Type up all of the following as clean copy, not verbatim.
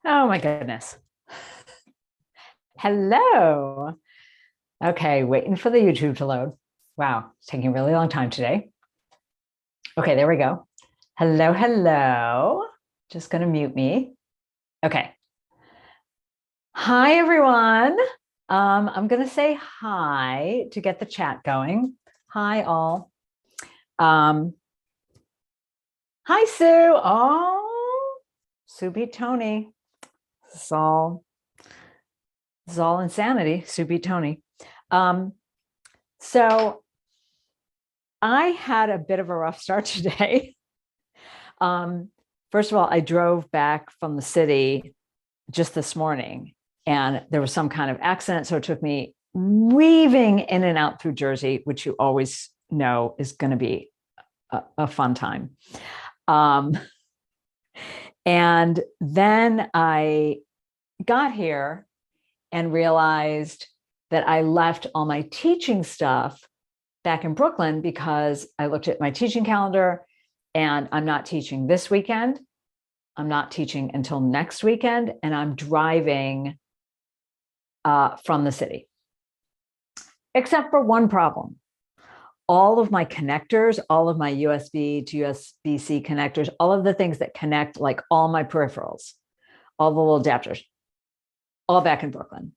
Oh my goodness. Hello. Okay, waiting for the YouTube to load. Wow, it's taking a really long time today. Okay, there we go. Hello, hello. Just going to mute me. Okay. Hi, everyone. I'm going to say hi to get the chat going. Hi, all. Hi, Sue. Oh, Sue beat Tony. This is all insanity. Sue beat Tony. So I had a bit of a rough start today. First of all, I drove back from the city just this morning and there was some kind of accident. So it took me weaving in and out through Jersey, which you always know is going to be a fun time. And then I got here and realized that I left all my teaching stuff back in Brooklyn because I looked at my teaching calendar and I'm not teaching this weekend. I'm not teaching until next weekend, and I'm driving from the city. Except for one problem. All of my connectors, all of my USB to USB-C connectors, all of the things that connect like all my peripherals, all the little adapters, all back in Brooklyn.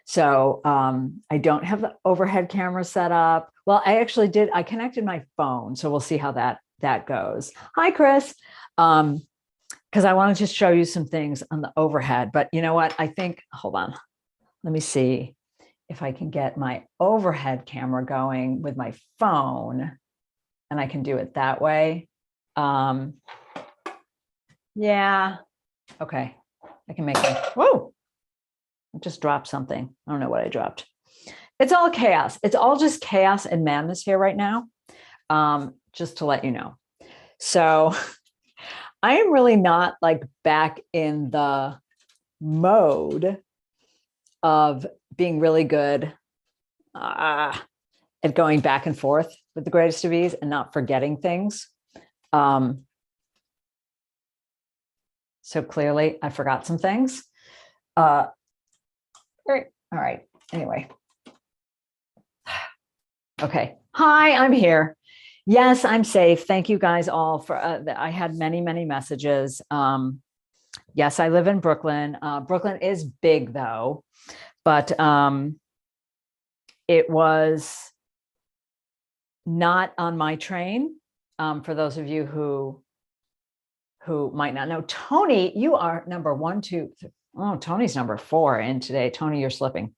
So I don't have the overhead camera set up. Well, I actually did. I connected my phone. So we'll see how that goes. Hi, Chris. Because I wanted to show you some things on the overhead. But you know what? I think, hold on. Let me see if I can get my overhead camera going with my phone. And I can do it that way. Yeah. Okay. I can make it. Whoa. I just dropped something. I don't know what I dropped. It's all chaos. It's all just chaos and madness here right now. Just to let you know. So I am really not like back in the mode of being really good at going back and forth with the greatest of ease and not forgetting things. So clearly I forgot some things. All right. Anyway. Okay. Hi, I'm here. Yes, I'm safe. Thank you guys all for, I had many, many messages. Yes, I live in Brooklyn. Brooklyn is big though, but it was not on my train. For those of you who might not know, Tony, you are number 1, 2. Oh, Tony's number 4 in today. Tony, you're slipping.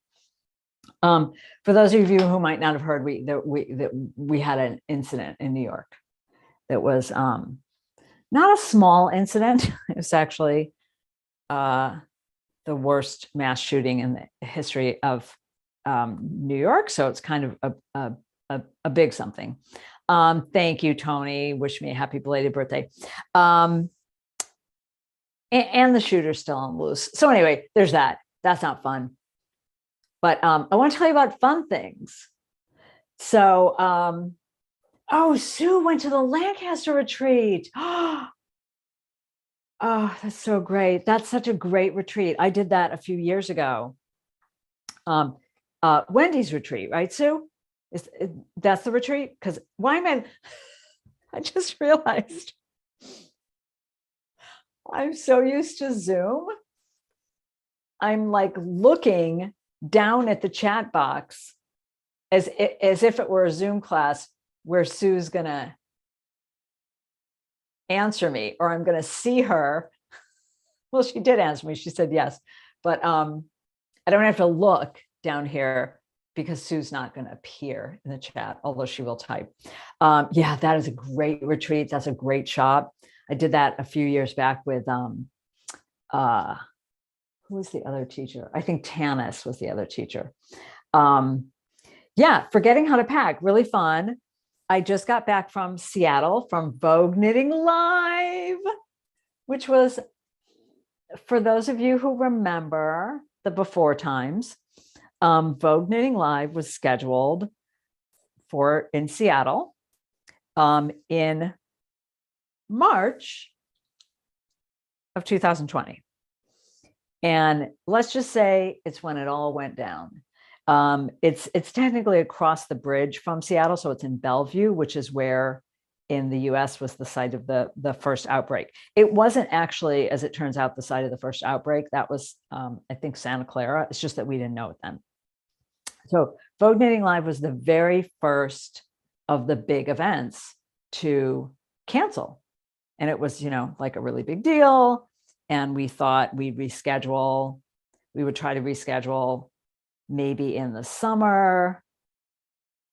For those of you who might not have heard, we had an incident in New York that was not a small incident. It was actually the worst mass shooting in the history of New York. So it's kind of a big something. Thank you, Tony. Wish me a happy belated birthday. And the shooter's still on loose. So anyway, there's that. That's not fun. But I want to tell you about fun things. So, oh, Sue went to the Lancaster retreat. Oh, that's so great. That's such a great retreat. I did that a few years ago. Wendy's retreat, right, Sue? That's the retreat? Because why am I just realized I'm so used to Zoom. I'm like looking down at the chat box as if it were a Zoom class where Sue's gonna answer me or I'm gonna see her. Well, she did answer me. She said yes, but I don't have to look down here because Sue's not going to appear in the chat, although she will type. Yeah, that is a great retreat. That's a great shop. I did that a few years back with who was the other teacher? I think Tanis was the other teacher. Yeah, forgetting how to pack, really fun. I just got back from Seattle from Vogue Knitting Live, which was, for those of you who remember the before times, Vogue Knitting Live was scheduled in Seattle in March of 2020. And let's just say it's when it all went down. It's technically across the bridge from Seattle. So it's in Bellevue, which is where in the US was the site of the first outbreak. It wasn't actually, as it turns out, the site of the first outbreak. That was, I think, Santa Clara. It's just that we didn't know it then. So Vogue Knitting Live was the very first of the big events to cancel. And it was, like a really big deal. And we thought we would try to reschedule maybe in the summer,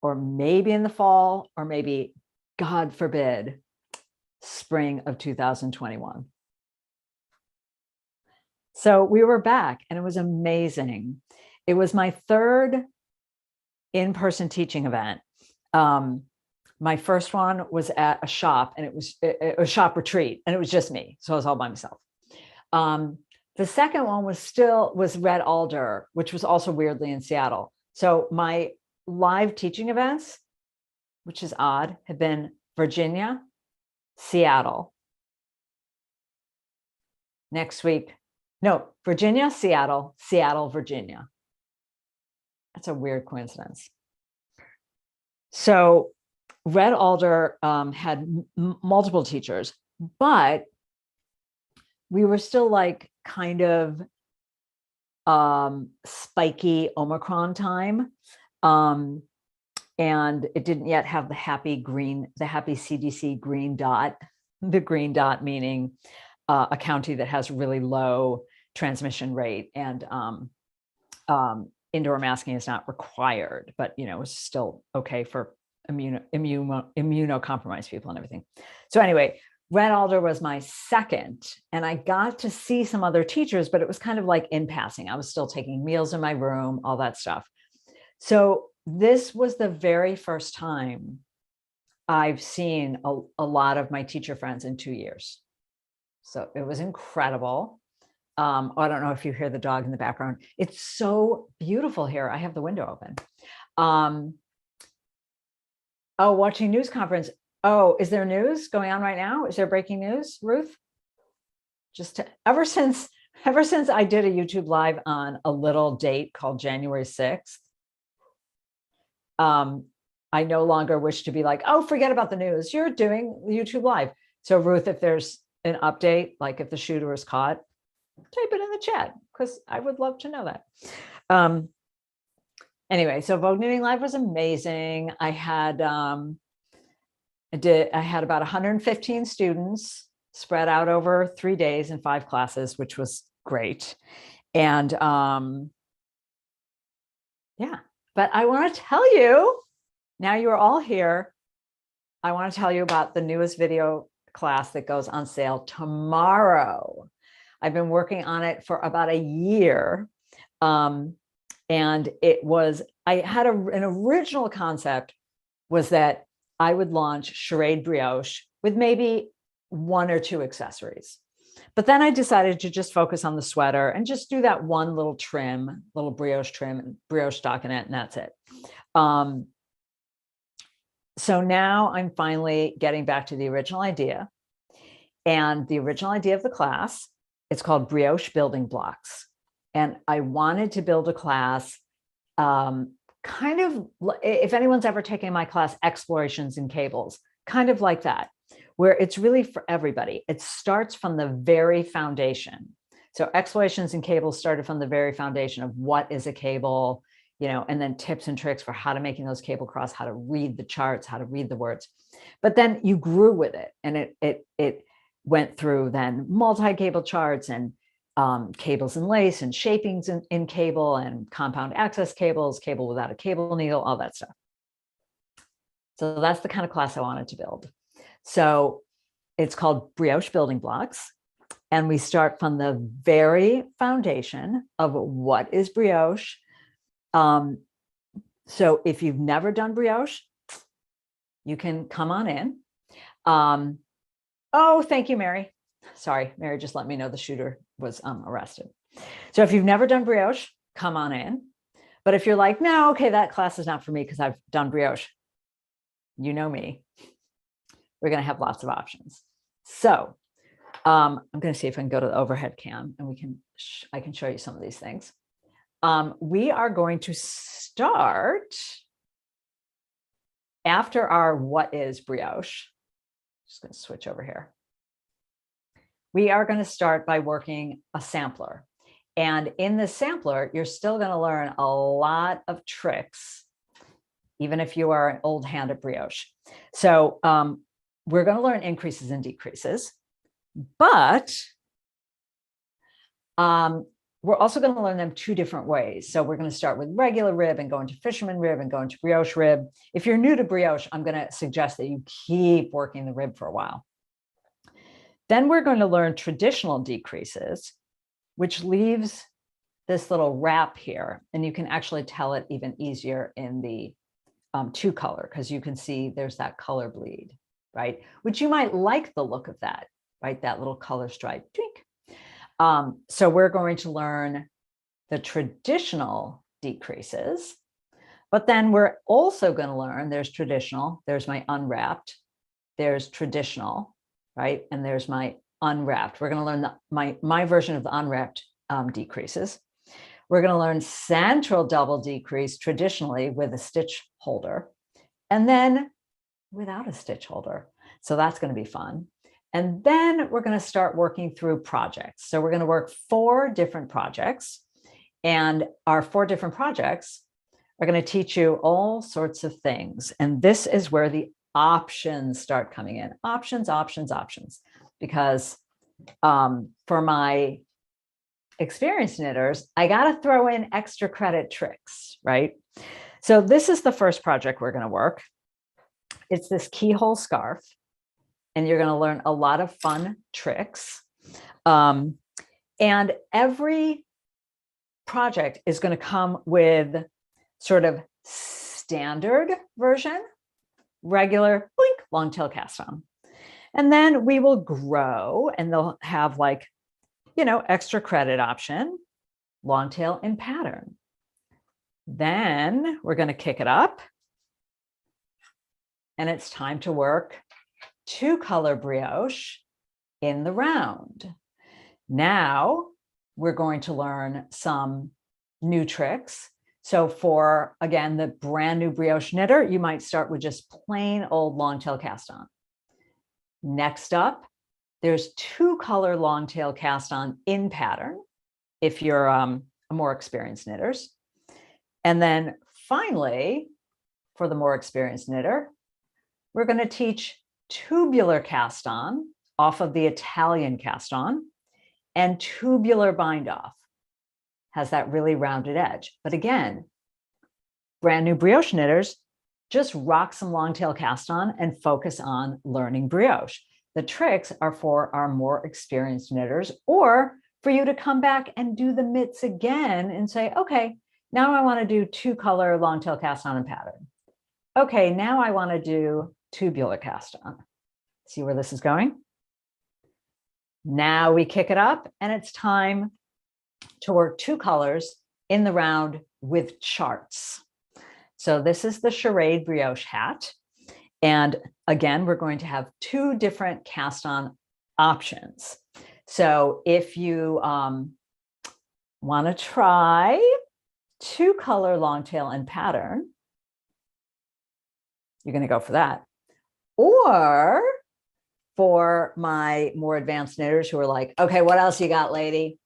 or maybe in the fall, or maybe, God forbid, spring of 2021. So we were back, and it was amazing. It was my third in-person teaching event. My first one was at a shop, and it was a shop retreat, and it was just me. So I was all by myself. The second one was Red Alder, which was also weirdly in Seattle. So my live teaching events, which is odd, have been Virginia, Seattle. Next week, no, Virginia, Seattle, Virginia. That's a weird coincidence. So Red Alder had multiple teachers, but we were still like kind of spiky Omicron time. And it didn't yet have the happy CDC green dot, the green dot meaning a county that has really low transmission rate, and indoor masking is not required, but it's still okay for immunocompromised people and everything. So anyway, Red Alder was my second, and I got to see some other teachers, but it was kind of like in passing. I was still taking meals in my room, all that stuff. So this was the very first time I've seen a lot of my teacher friends in 2 years. So it was incredible. I don't know if you hear the dog in the background. It's so beautiful here. I have the window open. Watching news conference. Oh, is there news going on right now? Is there breaking news, Ruth? Ever since I did a YouTube live on a little date called January 6th, I no longer wish to be like, oh, forget about the news. You're doing YouTube live. So Ruth, if there's an update, like if the shooter is caught, type it in the chat, because I would love to know that. Anyway, so Vogue Knitting Live was amazing. I had about 115 students spread out over 3 days and 5 classes, which was great. And yeah, but I want to tell you, now you are all here, I want to tell you about the newest video class that goes on sale tomorrow. I've been working on it for about a year. And I had an original concept was that I would launch Charade Brioche with maybe 1 or 2 accessories. But then I decided to just focus on the sweater and just do that one little trim, little brioche trim, brioche stockinette, and that's it. So now I'm finally getting back to the original idea. And the original idea of the class, it's called Brioche Building Blocks. And I wanted to build a class, kind of, if anyone's ever taken my class, Explorations in Cables, kind of like that, where it's really for everybody. It starts from the very foundation. So Explorations in Cables started from the very foundation of what is a cable, and then tips and tricks for how to making those cable cross, how to read the charts, how to read the words. But then you grew with it, and it went through then multi-cable charts and cables and lace and shapings in cable and compound access cables, cable without a cable needle, all that stuff. So that's the kind of class I wanted to build. So it's called Brioche Building Blocks. And we start from the very foundation of what is brioche. So if you've never done brioche, you can come on in. Oh, thank you, Mary. Sorry, Mary just let me know the shooter was arrested. So if you've never done brioche, come on in. But if you're like, no, okay, that class is not for me because I've done brioche, you know me, we're going to have lots of options. So I'm going to see if I can go to the overhead cam and I can show you some of these things. We are going to start after our what is brioche. Just going to switch over here. We are going to start by working a sampler. And in the sampler, you're still going to learn a lot of tricks, even if you are an old hand at brioche. So we're going to learn increases and decreases, but we're also going to learn them two different ways. So we're going to start with regular rib and go into fisherman rib and go into brioche rib. If you're new to brioche, I'm going to suggest that you keep working the rib for a while. Then we're going to learn traditional decreases, which leaves this little wrap here. And you can actually tell it even easier in the two color, because you can see there's that color bleed, right? Which you might like the look of that, right? That little color stripe. So we're going to learn the traditional decreases, but then we're also going to learn there's traditional, there's my unwrapped, there's traditional, right? And there's my unwrapped. We're going to learn my version of the unwrapped decreases. We're going to learn central double decrease traditionally with a stitch holder, and then without a stitch holder. So that's going to be fun. And then we're going to start working through projects. So we're going to work 4 different projects, and our 4 different projects are going to teach you all sorts of things. And this is where the options start coming in. Options, options, options. Because for my experienced knitters, I got to throw in extra credit tricks, right? So this is the first project we're going to work. It's this keyhole scarf, and you're going to learn a lot of fun tricks. And every project is going to come with sort of standard version, regular, blink, long tail cast on. And then we will grow, and they'll have like, extra credit option, long tail and pattern. Then we're going to kick it up, and it's time to work 2-color brioche in the round. Now we're going to learn some new tricks. So for, again, the brand new brioche knitter, you might start with just plain old long tail cast on. Next up, there's 2-color long tail cast on in pattern if you're a more experienced knitters. And then finally, for the more experienced knitter, we're going to teach tubular cast on off of the Italian cast on, and tubular bind off. Has that really rounded edge. But again, brand new brioche knitters, just rock some long tail cast on and focus on learning brioche. The tricks are for our more experienced knitters, or for you to come back and do the mitts again and say, okay, now I want to do 2-color long tail cast on and pattern. Okay, now I want to do tubular cast on. See where this is going? Now we kick it up, and it's time to work 2 colors in the round with charts. So this is the Charade Brioche Hat. And again, we're going to have 2 different cast on options. So if you want to try 2-color long tail and pattern, you're going to go for that. Or for my more advanced knitters who are like, okay, what else you got, lady?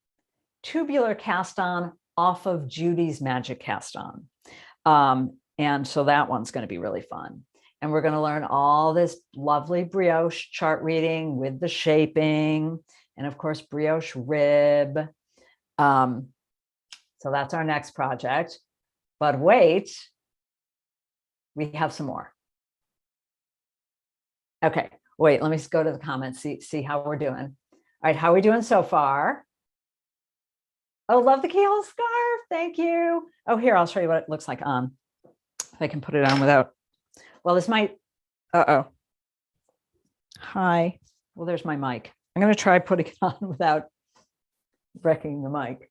Tubular cast on off of Judy's Magic Cast On. And so that one's going to be really fun. And we're going to learn all this lovely brioche chart reading with the shaping, and of course, brioche rib. So that's our next project. But wait, we have some more. Okay, wait, let me just go to the comments, see how we're doing. All right, how are we doing so far? Oh, love the keyhole scarf. Thank you. Oh, here, I'll show you what it looks like on. If I can put it on without, well, this might, Hi. Well, there's my mic. I'm going to try putting it on without wrecking the mic.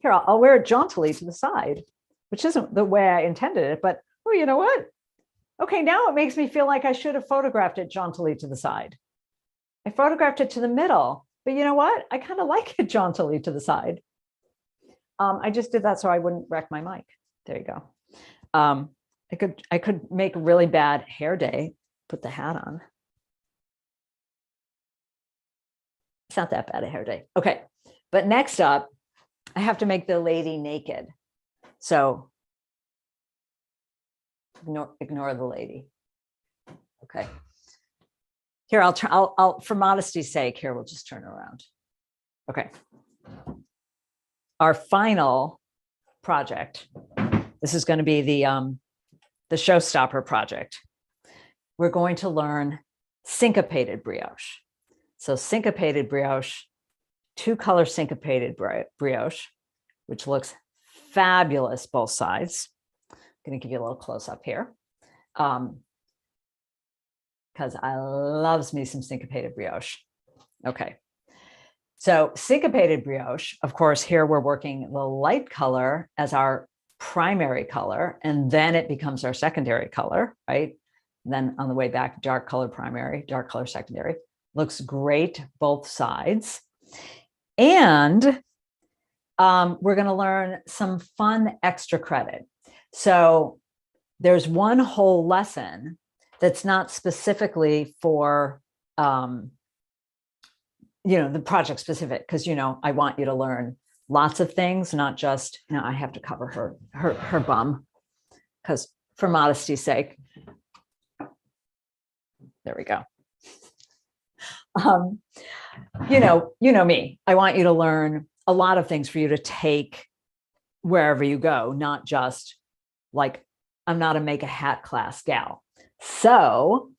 Here, I'll wear it jauntily to the side, which isn't the way I intended it, but oh, you know what? Okay, now it makes me feel like I should have photographed it jauntily to the side. I photographed it to the middle, but you know what? I kind of like it jauntily to the side. I just did that so I wouldn't wreck my mic. There you go. I could make a really bad hair day, put the hat on. It's not that bad a hair day. Okay, but next up, I have to make the lady naked. So ignore the lady. Okay. Here, I'll for modesty's sake, here, we'll just turn around. Okay. Our final project, this is going to be the showstopper project. We're going to learn syncopated brioche. So syncopated brioche, 2-color syncopated brioche, which looks fabulous both sides. I'm going to give you a little close up here. Because I loves me some syncopated brioche. Okay. So syncopated brioche, of course, here we're working the light color as our primary color, and then it becomes our secondary color, right? And then on the way back, dark color primary, dark color secondary. Looks great, both sides. And we're going to learn some fun extra credit. So there's one whole lesson that's not specifically for the project specific, because I want you to learn lots of things, not just I have to cover her bum, because for modesty's sake. There we go. You know me. I want you to learn a lot of things for you to take wherever you go, not just like I'm not a make a hat class gal. So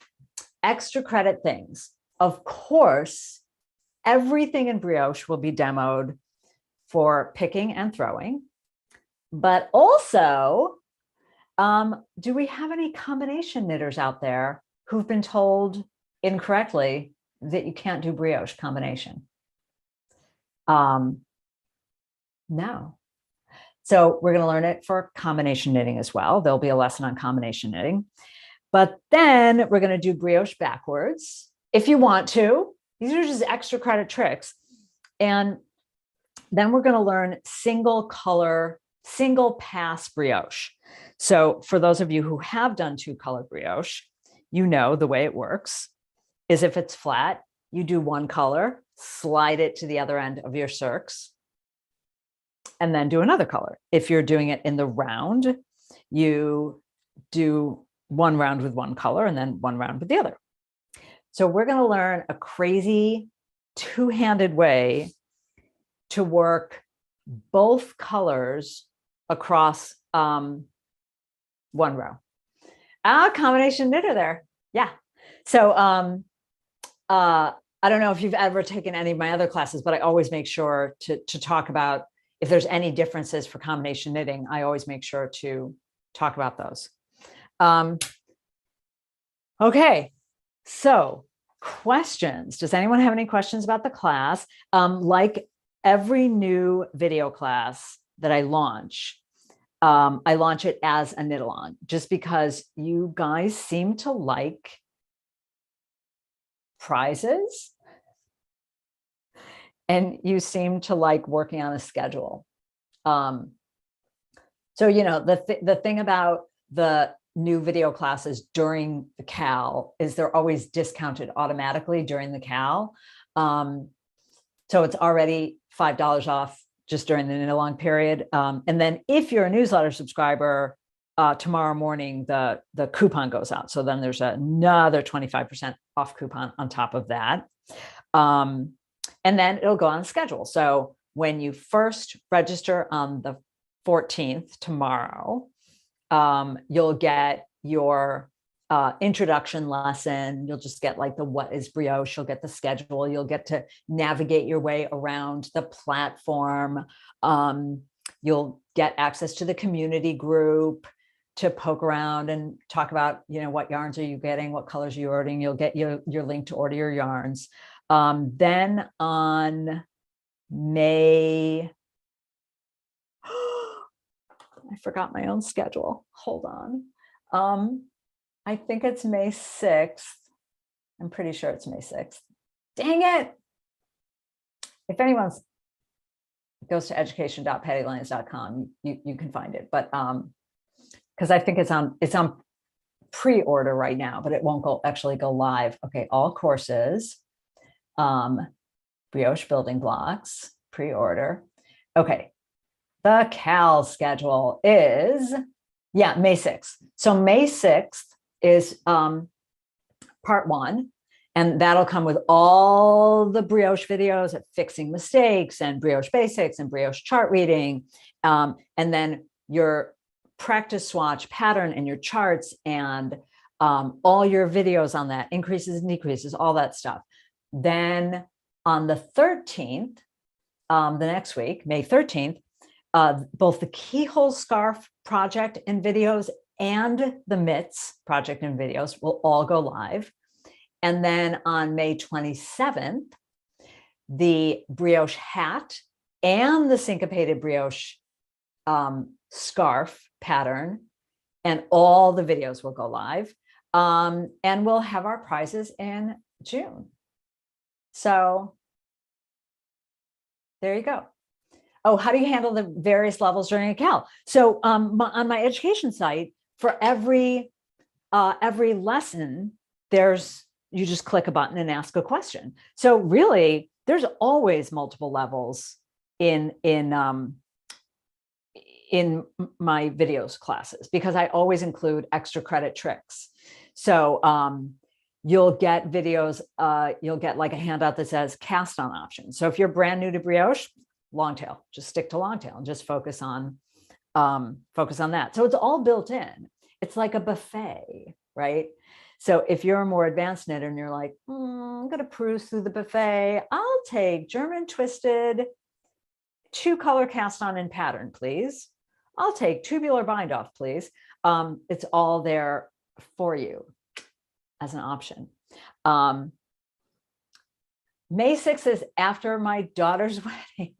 extra credit things. Of course, everything in brioche will be demoed for picking and throwing, but also, do we have any combination knitters out there who've been told incorrectly that you can't do brioche combination? No. So we're going to learn it for combination knitting as well. There'll be a lesson on combination knitting, but then we're going to do brioche backwards if you want to. These are just extra credit tricks. And then we're going to learn single color, single pass brioche. So for those of you who have done 2-color brioche, the way it works is if it's flat, you do 1 color, slide it to the other end of your circs, and then do another color. If you're doing it in the round, you do 1 round with 1 color and then 1 round with the other. So we're going to learn a crazy 2-handed way to work both colors across 1 row. Combination knitter there. Yeah. So I don't know if you've ever taken any of my other classes, but I always make sure to talk about if there's any differences for combination knitting. I always make sure to talk about those. Okay. So questions. Does anyone have any questions about the class? Like every new video class that I launch it as a knit-along, just because you guys seem to like prizes and you seem to like working on a schedule. So, the thing about the new video classes during the Cal is they're always discounted automatically during the Cal. So it's already $5 off just during the knit-along period. And then if you're a newsletter subscriber, tomorrow morning, the coupon goes out. So then there's another 25% off coupon on top of that. And then it'll go on schedule. So when you first register on the 14th, tomorrow, you'll get your introduction lesson. You'll just get like the what is brioche. You'll get the schedule. You'll get to navigate your way around the platform. You'll get access to the community group to poke around and talk about, what yarns are you getting, what colors are you ordering. You'll get your link to order your yarns. Then on May, I forgot my own schedule. Hold on. I think it's May 6th. I'm pretty sure it's May 6th. Dang it. If anyone goes to education.pattylyons.com, you can find it. But because I think it's on pre-order right now, but it won't actually go live. Okay, all courses, brioche building blocks, pre-order. Okay, the Cal schedule is, May 6th. So May 6th is part 1. And that'll come with all the brioche videos of fixing mistakes and brioche basics and brioche chart reading. And then your practice swatch pattern and your charts and all your videos on that, increases and decreases, all that stuff. Then on the 13th, the next week, May 13th, both the Keyhole Scarf project and videos and the mitts project and videos will all go live. And then on May 27th, the brioche hat and the syncopated brioche scarf pattern and all the videos will go live. And we'll have our prizes in June. So there you go. Oh, how do you handle the various levels during a Cal? So on my education site, for every lesson, you just click a button and ask a question. So really, there's always multiple levels in my videos classes, because I always include extra credit tricks. So you'll get videos, you'll get like a handout that says cast on options. So if you're brand new to brioche, long tail, just stick to long tail and just focus on that. So it's all built in. It's like a buffet, right? So if you're a more advanced knitter and you're like, I'm going to peruse through the buffet, I'll take German twisted 2-color cast on in pattern, please. I'll take tubular bind off, please. It's all there for you as an option. May 6th is after my daughter's wedding.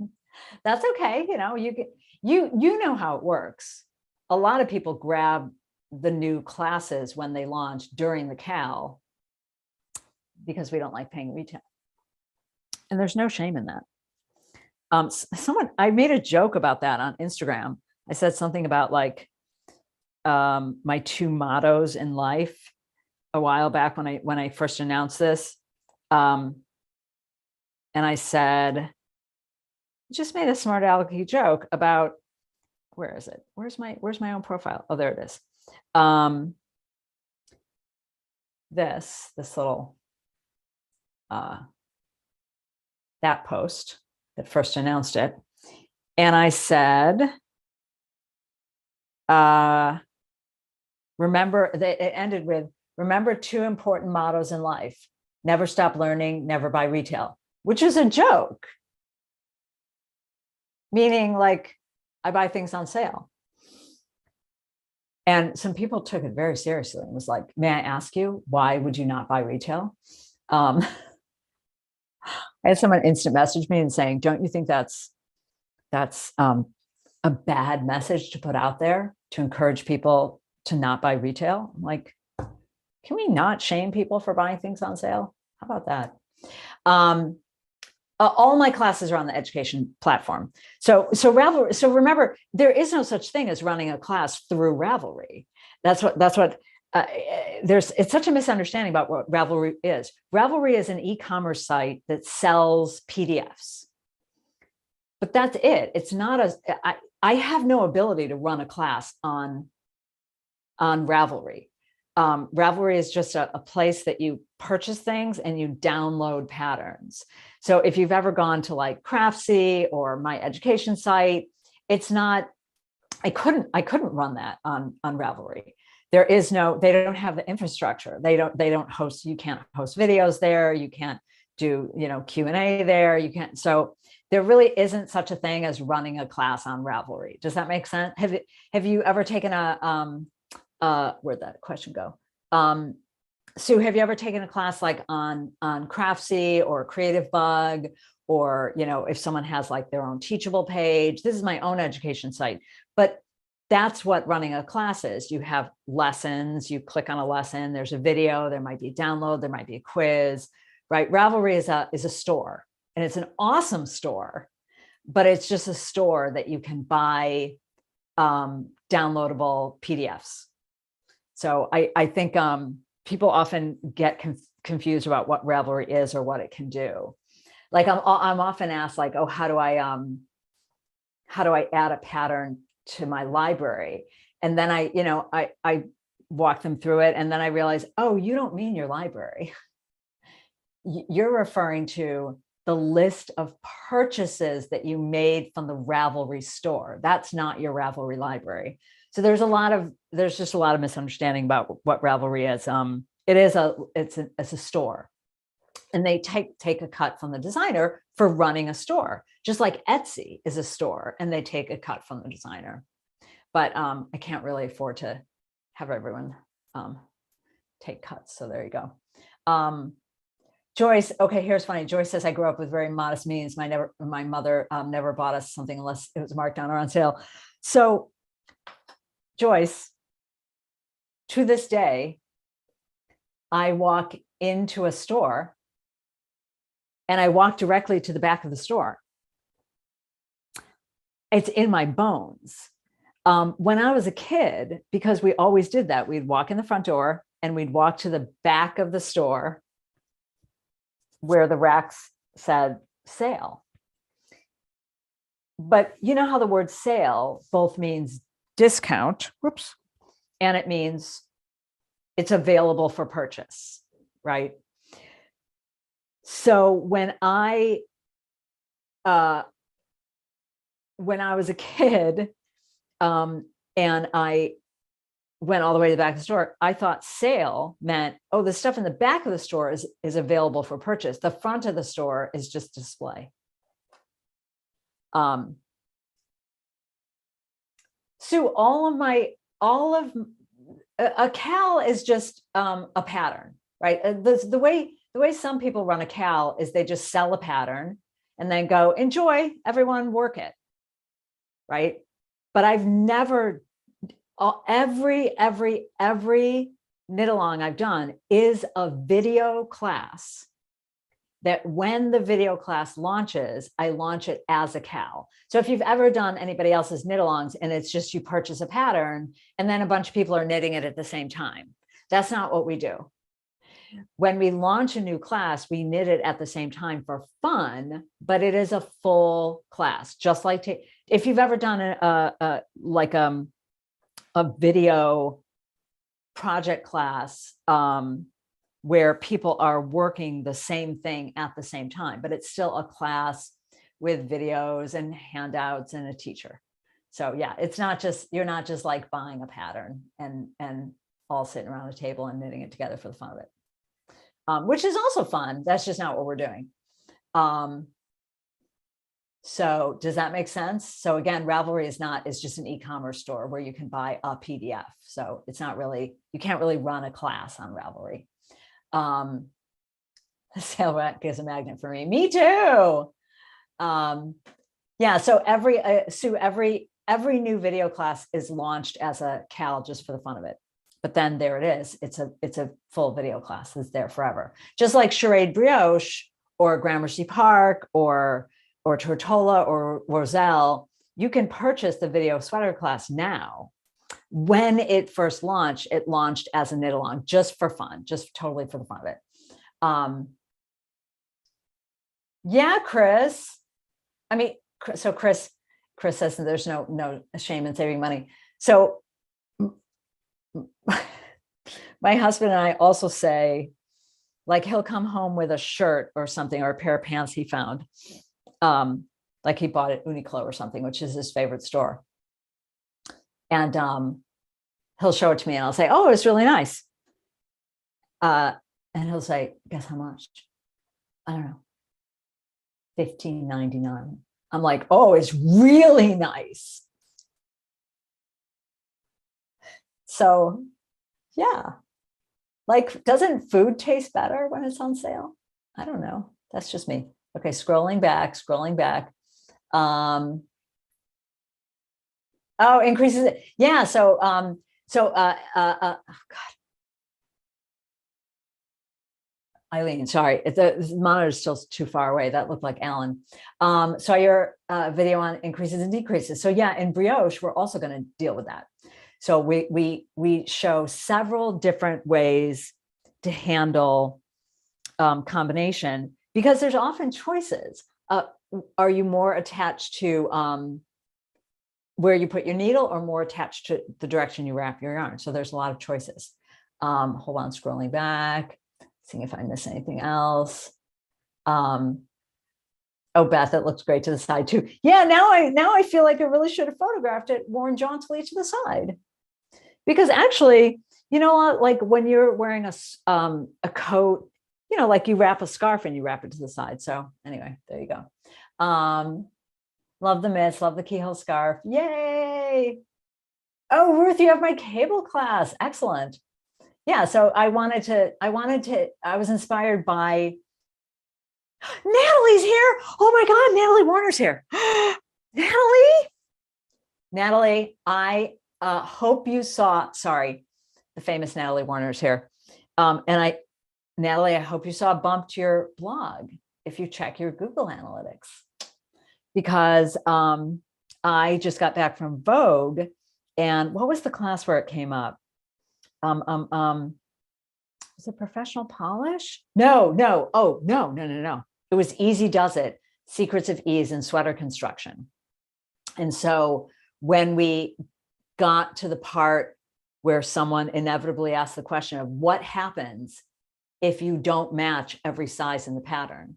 That's okay. You know, you know how it works. A lot of people grab the new classes when they launch during the Cal because we don't like paying retail. And there's no shame in that. I made a joke about that on Instagram. I said something about like my 2 mottos in life a while back when I first announced this. And I said, just made a smart alecky joke about, where is it? Where's my own profile? Oh, there it is. This little, that post that first announced it. And I said, remember, it ended with, remember 2 important mottos in life: never stop learning, never buy retail, which is a joke. Meaning like, I buy things on sale. And some people took it very seriously and was like, may I ask you, why would you not buy retail? I had someone instant message me and saying, don't you think that's a bad message to put out there to encourage people to not buy retail? I'm like, can we not shame people for buying things on sale? How about that? All my classes are on the education platform. So Ravelry. So remember, there is no such thing as running a class through Ravelry. That's what it's such a misunderstanding about what Ravelry is. Ravelry is an e-commerce site that sells PDFs, but that's it. It's not I have no ability to run a class on Ravelry. Ravelry is just a place that you purchase things and you download patterns. So if you've ever gone to like Craftsy or my education site, it's not, I couldn't run that on Ravelry. There is no, they don't have the infrastructure. They don't host, you can't host videos there. You can't do, Q&A there. You can't, so there really isn't such a thing as running a class on Ravelry. Does that make sense? Have you ever taken where'd that question go? Sue, have you ever taken a class like on Craftsy or Creative Bug, or, if someone has like their own Teachable page? This is my own education site, but that's what running a class is. You have lessons, you click on a lesson, there's a video, there might be a download, there might be a quiz. right? Ravelry is a store, and it's an awesome store, but it's just a store that you can buy downloadable PDFs. So I think people often get confused about what Ravelry is or what it can do. Like I'm often asked, like, oh, how do I add a pattern to my library? And then I walk them through it, and then I realize, oh, you don't mean your library. You're referring to the list of purchases that you made from the Ravelry store. That's not your Ravelry library. So there's just a lot of misunderstanding about what Ravelry is. It's a store, and they take a cut from the designer for running a store, just like Etsy is a store and they take a cut from the designer. But I can't really afford to have everyone take cuts. So there you go. Joyce, okay, here's funny. Joyce says, I grew up with very modest means. My mother never bought us something unless it was marked down or on sale. So Joyce, to this day, I walk into a store and I walk directly to the back of the store. It's in my bones. When I was a kid, because we always did that, we'd walk in the front door and we'd walk to the back of the store where the racks said sale. But you know how the word sale both means discount, whoops, and it means it's available for purchase, right? So when I was a kid, and I went all the way to the back of the store, I thought sale meant, oh, the stuff in the back of the store is available for purchase. The front of the store is just display. Sue, a CAL is just a pattern, right? The way some people run a CAL is they just sell a pattern and then go, enjoy, everyone work it, right? But I've never, every knit along I've done is a video class that when the video class launches, I launch it as a CAL. So if you've ever done anybody else's knit alongs and it's just you purchase a pattern and then a bunch of people are knitting it at the same time, that's not what we do. When we launch a new class, we knit it at the same time for fun, but it is a full class. Just like if you've ever done a video project class where people are working the same thing at the same time, but it's still a class with videos and handouts and a teacher. So yeah, you're not just like buying a pattern and all sitting around a table and knitting it together for the fun of it. Which is also fun. That's just not what we're doing. So does that make sense? So again, Ravelry is just an e-commerce store where you can buy a PDF. So it's not really, you can't really run a class on Ravelry. The sale rack is a magnet for me. Me too. Yeah. So every new video class is launched as a CAL just for the fun of it. But then there it is. It's a full video class that's there forever. Just like Charade Brioche or Gramercy Park or Tortola or Roselle, you can purchase the video sweater class now. When it first launched, it launched as a knit along just for fun, just totally for the fun of it. Yeah, Chris. I mean, so Chris says that there's no shame in saving money. So my husband and I also say, like, he'll come home with a shirt or something or a pair of pants he found, like he bought at Uniqlo or something, which is his favorite store. And he'll show it to me and I'll say, oh, it's really nice. And he'll say, guess how much? I don't know, $15.99. I'm like, oh, it's really nice. So yeah, like, doesn't food taste better when it's on sale? I don't know. That's just me. Okay, scrolling back. Oh, increases it. Yeah. So, oh God, Eileen, sorry, the monitor is still too far away. That looked like Alan. Saw your video on increases and decreases. So yeah, in brioche, we're also going to deal with that. So we show several different ways to handle combination, because there's often choices. Are you more attached to where you put your needle, or more attached to the direction you wrap your yarn? So there's a lot of choices. Hold on, scrolling back, seeing if I miss anything else. Oh, Beth, it looks great to the side too. Yeah, now I feel like I really should have photographed it worn jauntily to the side, because actually, you know, like when you're wearing a coat, you know, like you wrap a scarf and you wrap it to the side. So anyway, there you go. Love the mitts, love the keyhole scarf. Yay. Oh, Ruth, you have my cable class. Excellent. Yeah, so I was inspired by Natalie's here. Oh my God, Natalie Warner's here. Natalie, I hope you saw, sorry, the famous Natalie Warner's here. Natalie, I hope you saw a bump to your blog if you check your Google Analytics, because I just got back from Vogue, and what was the class where it came up? Was it professional polish? No. Oh, no. It was Easy Does It, Secrets of Ease in Sweater Construction. And so when we got to the part where someone inevitably asked the question of what happens if you don't match every size in the pattern.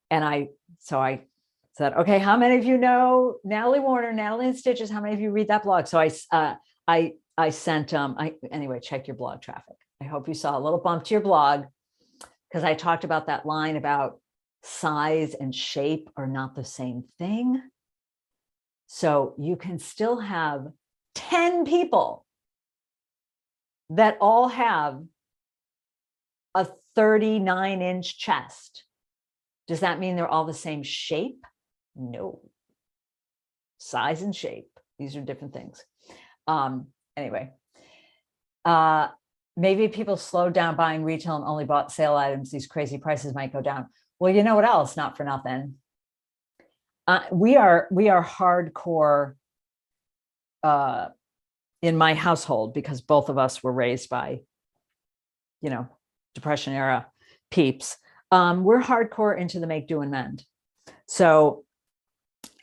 And I said, okay, how many of you know Natalie Warner, Natalie in Stitches? How many of you read that blog? So I sent, anyway, check your blog traffic. I hope you saw a little bump to your blog, because I talked about that line about size and shape are not the same thing. So you can still have 10 people that all have a 39-inch chest. Does that mean they're all the same shape? No. Size and shape, these are different things. Anyway, maybe people slowed down buying retail and only bought sale items. These crazy prices might go down. Well, you know what else? Not for nothing. We are hardcore in my household, because both of us were raised by, you know, Depression era peeps. We're hardcore into the make, do, and mend. So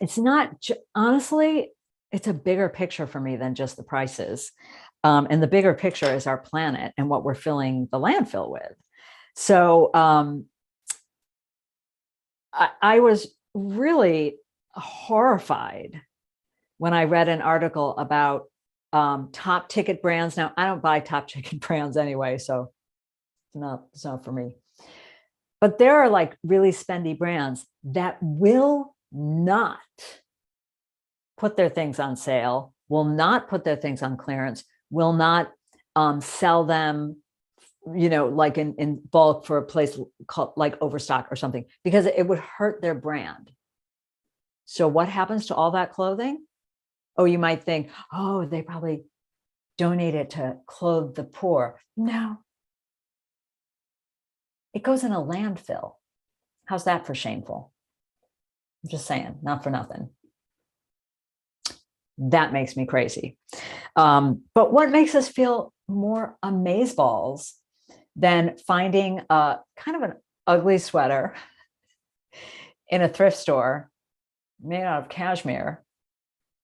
it's not, honestly, it's a bigger picture for me than just the prices. And the bigger picture is our planet and what we're filling the landfill with. So I was really horrified when I read an article about top ticket brands. Now, I don't buy top ticket brands anyway, so it's not for me. But there are like really spendy brands that will not put their things on sale, will not put their things on clearance, will not sell them, you know, like in bulk for a place called like Overstock or something, because it would hurt their brand. So what happens to all that clothing? Oh, you might think, oh, they probably donate it to clothe the poor. No. It goes in a landfill. How's that for shameful? I'm just saying, not for nothing. That makes me crazy. But what makes us feel more amazeballs than finding a kind of an ugly sweater in a thrift store made out of cashmere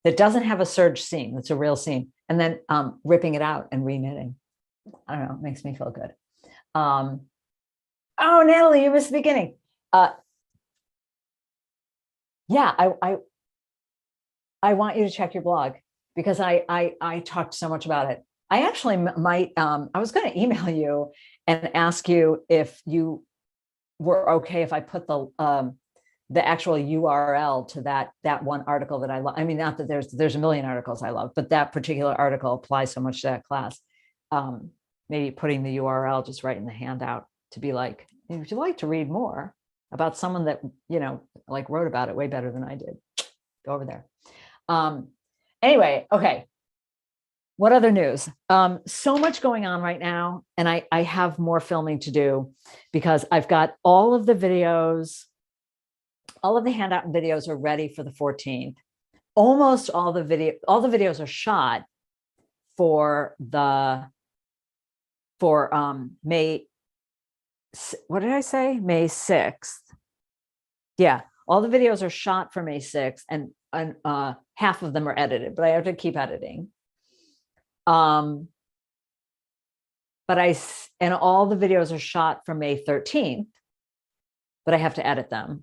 that doesn't have a serge seam, that's a real seam, and then ripping it out and reknitting? I don't know, it makes me feel good. Oh, Natalie, you missed the beginning. Yeah, I want you to check your blog, because I talked so much about it. I actually might, I was going to email you and ask you if you were okay if I put the actual URL to that one article that I love. I mean, not that there's a million articles I love, but that particular article applies so much to that class. Maybe putting the URL just right in the handout to be like, if you'd like to read more about someone that, you know, like wrote about it way better than I did, go over there. Anyway, okay. What other news? So much going on right now. And I have more filming to do because I've got all of the videos, all of the handout videos are ready for the 14th. Almost all the videos are shot for May, what did I say? May 6th. Yeah, all the videos are shot for May 6th and half of them are edited, but I have to keep editing. And all the videos are shot for May 13th, but I have to edit them.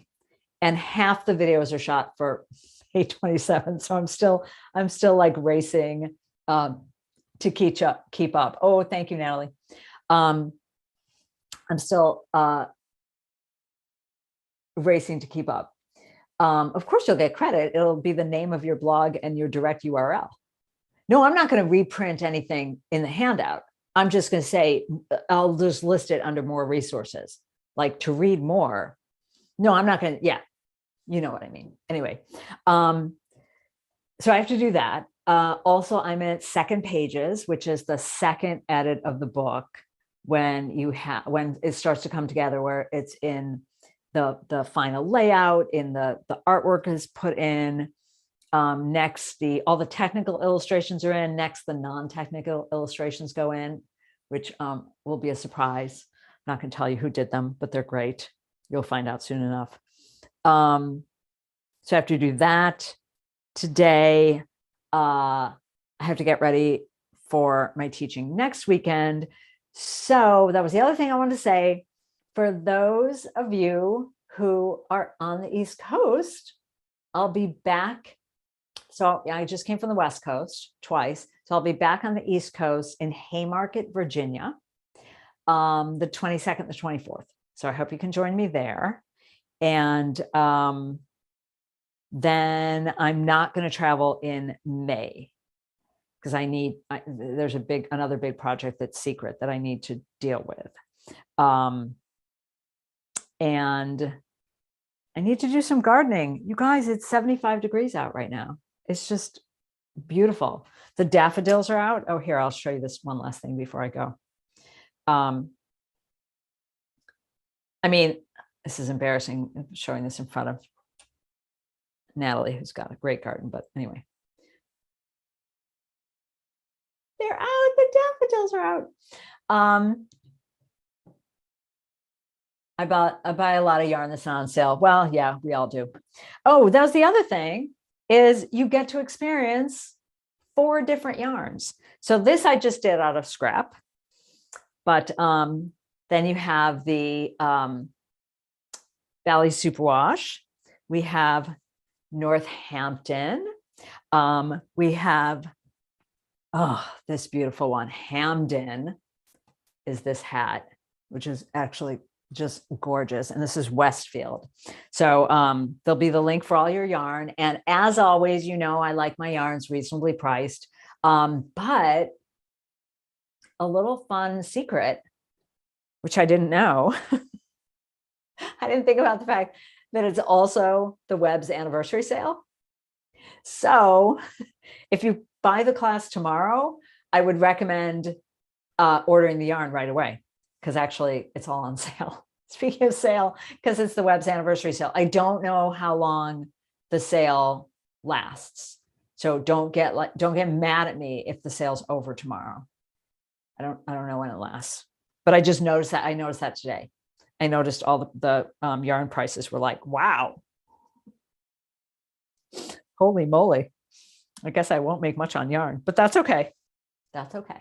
And half the videos are shot for May 27th. So I'm still like racing to keep up. Oh, thank you, Natalie. I'm still racing to keep up. Of course, you'll get credit. It'll be the name of your blog and your direct URL. No, I'm not going to reprint anything in the handout. I'm just going to say, I'll just list it under more resources, like to read more. No, I'm not going to, yeah, you know what I mean. Anyway, so I have to do that. Also, I'm at second pages, which is the second edit of the book when it starts to come together, where it's in the final layout, in the artwork is put in. Next, all the technical illustrations are in. Next, the non-technical illustrations go in, which will be a surprise. I'm not going to tell you who did them, but they're great. You'll find out soon enough. So I have to do that today. I have to get ready for my teaching next weekend. So that was the other thing I wanted to say. For those of you who are on the East Coast, I'll be back. So I just came from the West Coast twice. So I'll be back on the East Coast in Haymarket, Virginia, the 22nd, the 24th. So I hope you can join me there. And then I'm not going to travel in May because there's another big project that's secret that I need to deal with. And I need to do some gardening. You guys, it's 75 degrees out right now. It's just beautiful. The daffodils are out. Oh, here, I'll show you this one last thing before I go. I mean, this is embarrassing showing this in front of Natalie, who's got a great garden, but anyway. They're out, the daffodils are out. I buy a lot of yarn that's not on sale. Well, yeah, we all do. Oh, that was the other thing, is you get to experience 4 different yarns. So this I just did out of scrap, but then you have the Valley Superwash. We have Northampton. We have, this beautiful one, Hamden is this hat, which is actually just gorgeous. And this is Westfield. So there'll be the link for all your yarn. And as always, you know, I like my yarns reasonably priced, but a little fun secret, which I didn't know. I didn't think about the fact that it's also the web's anniversary sale. So if you buy the class tomorrow, I would recommend ordering the yarn right away, because actually it's all on sale. Speaking of sale, because it's the web's anniversary sale. I don't know how long the sale lasts. So don't get mad at me if the sale's over tomorrow. I don't know when it lasts, but I just noticed that. I noticed that today. I noticed all the yarn prices were like, wow, holy moly. I guess I won't make much on yarn, but that's okay. That's okay.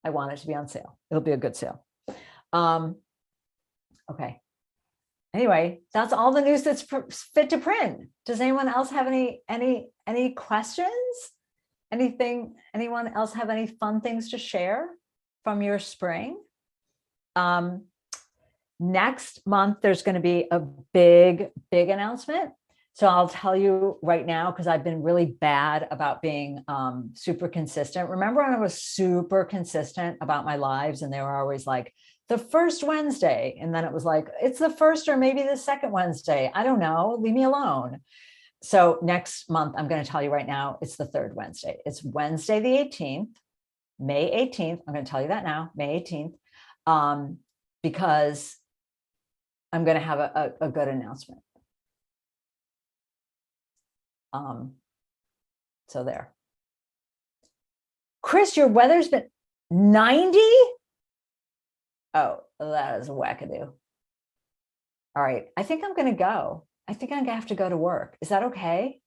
I want it to be on sale. It'll be a good sale. Okay. Anyway, that's all the news that's fit to print. Does anyone else have any questions? Anyone else have any fun things to share from your spring? Next month, there's going to be a big announcement. So I'll tell you right now, because I've been really bad about being super consistent. Remember when I was super consistent about my lives and they were always like the first Wednesday. And then it was like, it's the first or maybe the second Wednesday. I don't know, leave me alone. So next month, I'm going to tell you right now, it's the third Wednesday. It's Wednesday, the 18th, May 18th. I'm going to tell you that now, May 18th, because I'm going to have a good announcement. So there. Chris, your weather's been 90? Oh, that is a wackadoo. All right, I think I'm going to go. I think I'm going to have to go to work. Is that okay?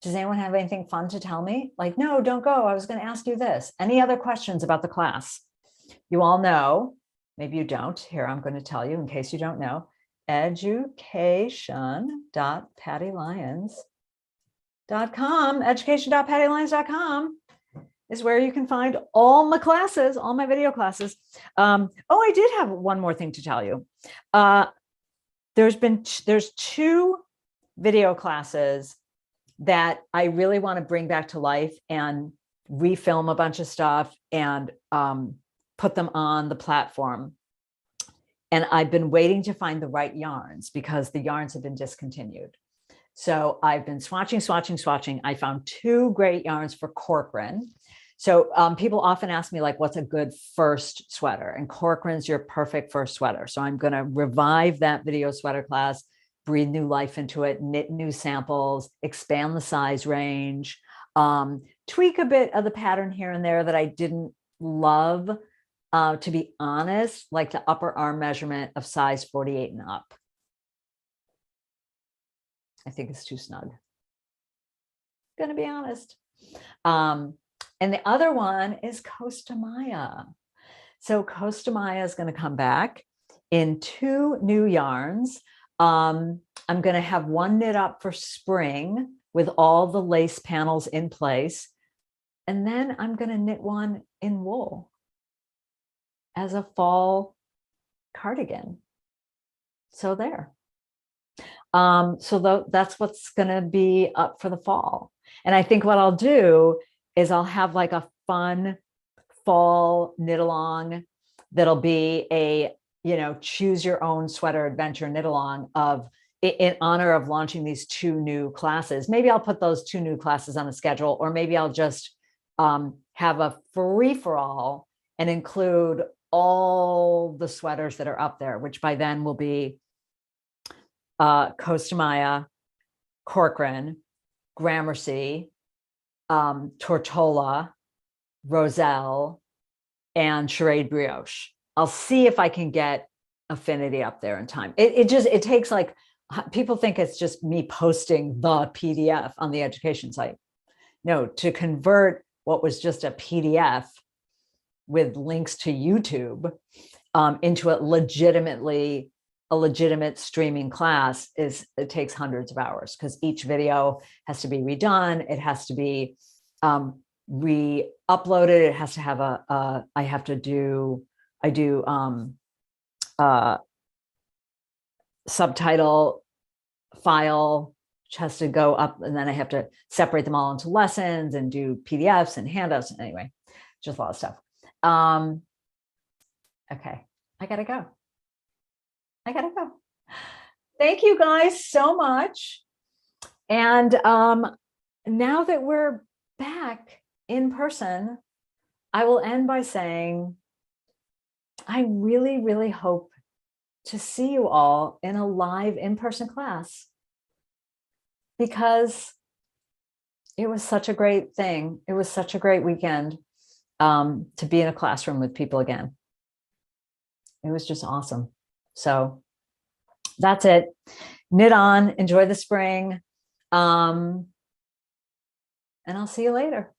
Does anyone have anything fun to tell me? Like, no, don't go. I was going to ask you this. Any other questions about the class? You all know, maybe you don't. Here, I'm going to tell you in case you don't know. Education.pattylyons.com. Education.pattylyons.com is where you can find all my classes, all my video classes. Oh, I did have one more thing to tell you. There's 2 video classes that I really want to bring back to life and refilm a bunch of stuff and put them on the platform. And I've been waiting to find the right yarns because the yarns have been discontinued. So I've been swatching. I found 2 great yarns for Corcoran. So people often ask me, like, what's a good first sweater? And Corcoran's your perfect first sweater. So I'm going to revive that video sweater class, breathe new life into it, knit new samples, expand the size range, tweak a bit of the pattern here and there that I didn't love, to be honest, like the upper arm measurement of size 48 and up. I think it's too snug. Gonna be honest. And the other one is Costa Maya. So Costa Maya is going to come back in 2 new yarns. I'm going to have one knit up for spring with all the lace panels in place. And then I'm going to knit one in wool as a fall cardigan. So there. So that's what's going to be up for the fall. And I think what I'll do is I'll have like a fun fall knit along that'll be a, choose your own sweater adventure knit along in honor of launching these 2 new classes. Maybe I'll put those 2 new classes on the schedule, or maybe I'll just have a free for all and include all the sweaters that are up there, which by then will be Costa Maya, Corcoran, Gramercy, Tortola, Roselle, and Charade Brioche. I'll see if I can get Affinity up there in time. It takes, like, people think it's just me posting the PDF on the education site. No, to convert what was just a PDF with links to YouTube into a legitimate streaming class it takes hundreds of hours, because each video has to be redone. It has to be re-uploaded. It has to have I do subtitle file, which has to go up, and then I have to separate them all into lessons and do PDFs and handouts. Anyway, just a lot of stuff. Okay, I gotta go. Thank you guys so much. And now that we're back in person, I will end by saying, I really, really hope to see you all in a live in-person class, because it was such a great thing. It was such a great weekend to be in a classroom with people again. It was just awesome. So that's it. Knit on, enjoy the spring. And I'll see you later.